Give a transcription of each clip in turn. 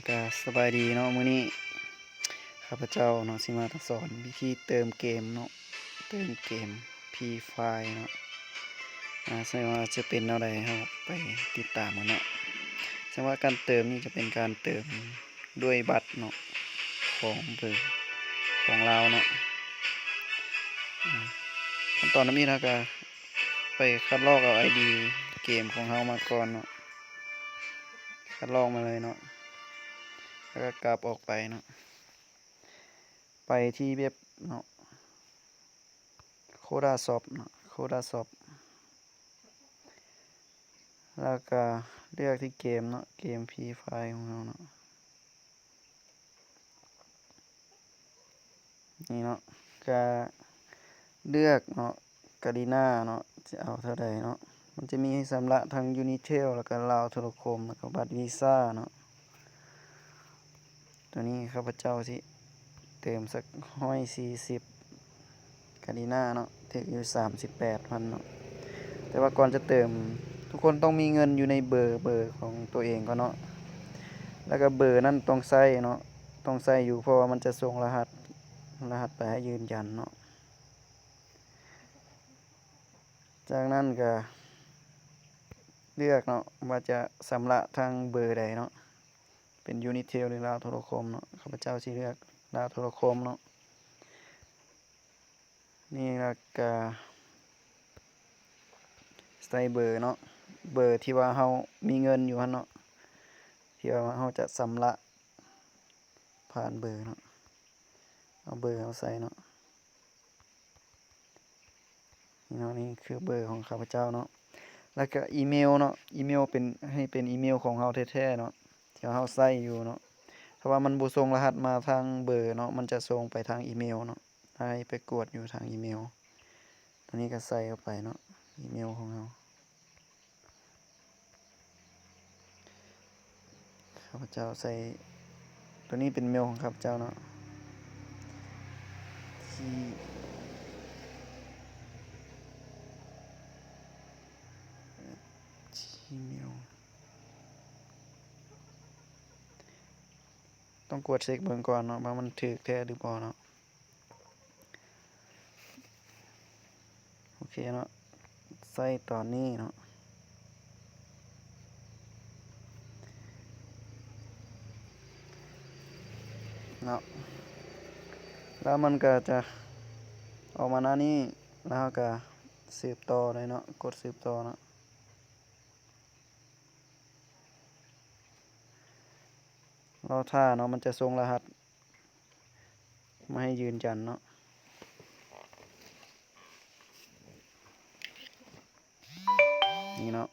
ก็สบายดีเนาะมื้อนี้ข้าพเจ้าเนาะสิมาสอนวิธีเติมเกมเนาะเติมเกม Free Fire เนาะซึ่งว่าจะเป็นแนวใดเฮาไปติดตามกันเนาะซึ่งว่าการเติมนี่จะเป็นการเติมด้วยบัตรเนาะของเบอร์ของเราเนาะขั้นตอนนี้เราก็ไปคัดลอกเอา ID เกมของเฮามาก่อนเนาะคัดลอกมาเลยเนาะแล้วก็กลับออกไปเนาะไปที่เว็บเนาะโคดาซอฟเนาะโคดาซอฟแล้วก็เลือกที่เกมเนาะเกม Free Fire ของเราเนาะนี่เนาะก็เลือกเนาะกาลิน่าเนาะจะเอาเท่าใดเนาะมันจะมีให้ชำระทั้ง Unitel แล้วก็ลาวโทรคมแล้วก็บัตรวีซ่าเนาะตัวนี้ข้าพเจ้าสิเติมสัก140กาลิน่าเนาะถึงอยู่38,000เนาะแต่ว่าก่อนจะเติมทุกคนต้องมีเงินอยู่ในเบอร์ของตัวเองก่อนเนาะแล้วก็เบอร์นั้นต้องใส่เนาะต้องใส่อยู่เพราะว่ามันจะส่งรหัสไปให้ยืนยันเนาะจากนั้นก็เลือกเนาะว่าจะชำระทางเบอร์ใดเนาะเป็น Unitel หรือลาวโทรคมเนาะข้าพเจ้าสิเลือกลาวโทรคมเนาะนี่แล้วก็ใส่เบอร์เนาะเบอร์ที่ว่าเฮามีเงินอยู่หั่นเนาะที่ว่าเฮาจะชำระผ่านเบอร์เนาะเอาเบอร์เฮาใส่เนาะนี่เนาะนี่คือเบอร์ของข้าพเจ้าเนาะแล้วก็อีเมลเนาะอีเมลเป็นให้เป็นอีเมลของเฮาแท้ๆเนาะที่เฮาใช้อยู่เนาะถ้าว่ามันบ่ส่งรหัสมาทางเบอร์เนาะมันจะส่งไปทางอีเมลเนาะให้ไปกดอยู่ทางอีเมลตัวนี้ก็ใส่เข้าไปเนาะอีเมลของเฮาข้าพเจ้าใส่ตัวนี้เป็นเมลของข้าพเจ้าเนาะที่เมลต้องกดเช็คเบิ่งก่อนเนาะว่ามันถูกแท้หรือบ่เนาะโอเคเนาะใส่ตอนนี้เนาะเนาะแล้วมันก็จะออกมาหน้านี้แล้วเราก็สืบต่อเลยเนาะกดสืบต่อเนาะรอท่าเนาะมันจะส่งรหัสมาให้ยืนยันเนาะนี่เนาะ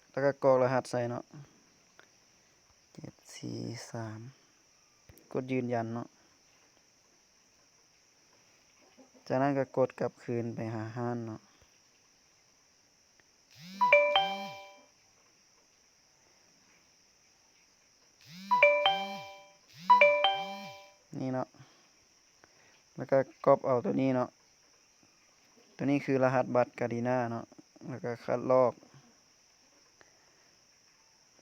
แล้วก็กรอกรหัสใส่เนาะ743กดยืนยันเนาะจากนั้นก็กดกลับคืนไปหาห้านเนาะนี่เนาะแล้วก็ก๊อปเอาตัวนี้เนาะตัวนี้คือรหัสบัตรกาลิน่าเนาะแล้วก็คัดลอก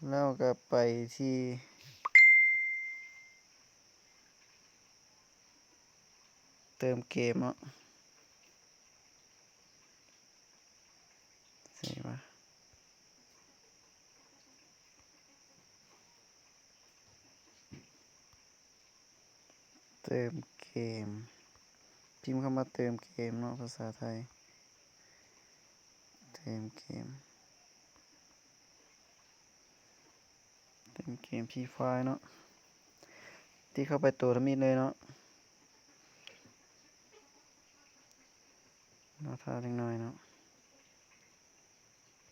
แล้วก็ไปที่เติมเกมเนาะใช่ปะเติมเกมพิมพ์คำว่าเติมเกมเนาะภาษาไทยเติมเกมFree Fire เนาะที่เข้าไปตัวทมิดเลยเนาะรอท่าเล็กน้อยเนาะ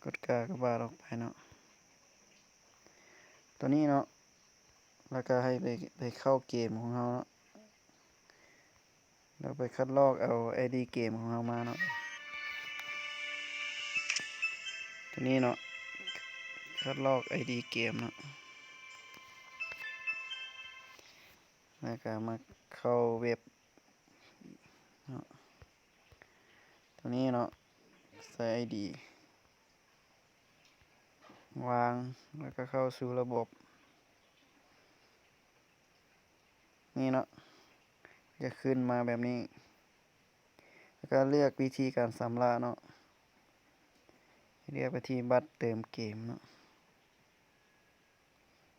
กดกากบาทออกไปเนาะตัวนี้เนาะแล้วก็ให้ไปเข้าเกมของเราเนาะแล้วไปคัดลอกเอา ID เกมของเรามาเนาะตัวนี้เนาะคัดลอก ID เกมเนาะแล้วก็มาเข้าเว็บเนาะตัวนี้เนาะใส่ ID วางแล้วก็เข้าสู่ระบบ นี่เนาะจะขึ้นมาแบบนี้แล้วก็เลือกวิธีการชำระเนาะเลือกไปที่บัตรเติมเกมเนาะ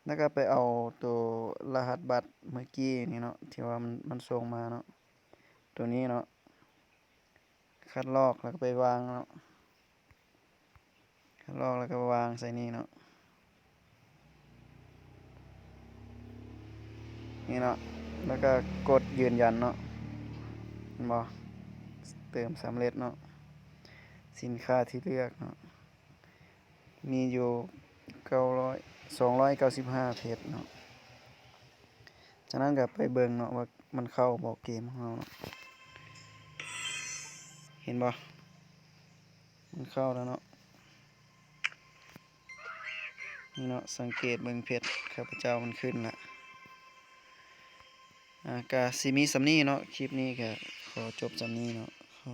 แล้วก็ไปเอาตัวรหัสบัตรเมื่อกี้นี่เนาะที่ว่ามันส่งมาเนาะตัวนี้เนาะคัดลอกแล้วก็ไปวางเนาะคัดลอกแล้วก็วางใส่นี่เนาะนี่เนาะแล้วก็กดยืนยันเนาะเห็นบ่เติมสำเร็จเนาะสินค้าที่เลือกเนาะมีอยู่295เพจเนาะจากนั้นก็ไปเบิ่งเนาะว่ามันเข้าบ่เกมของเราเนาะเห็นบ่มันเข้าแล้วเนาะนี่เนาะสังเกตเบิ่งเพจข้าพเจ้ามันขึ้นละก็สิมีสำนี้เนาะคลิปนี้ก็ขอจบสำนี้เนาะขอ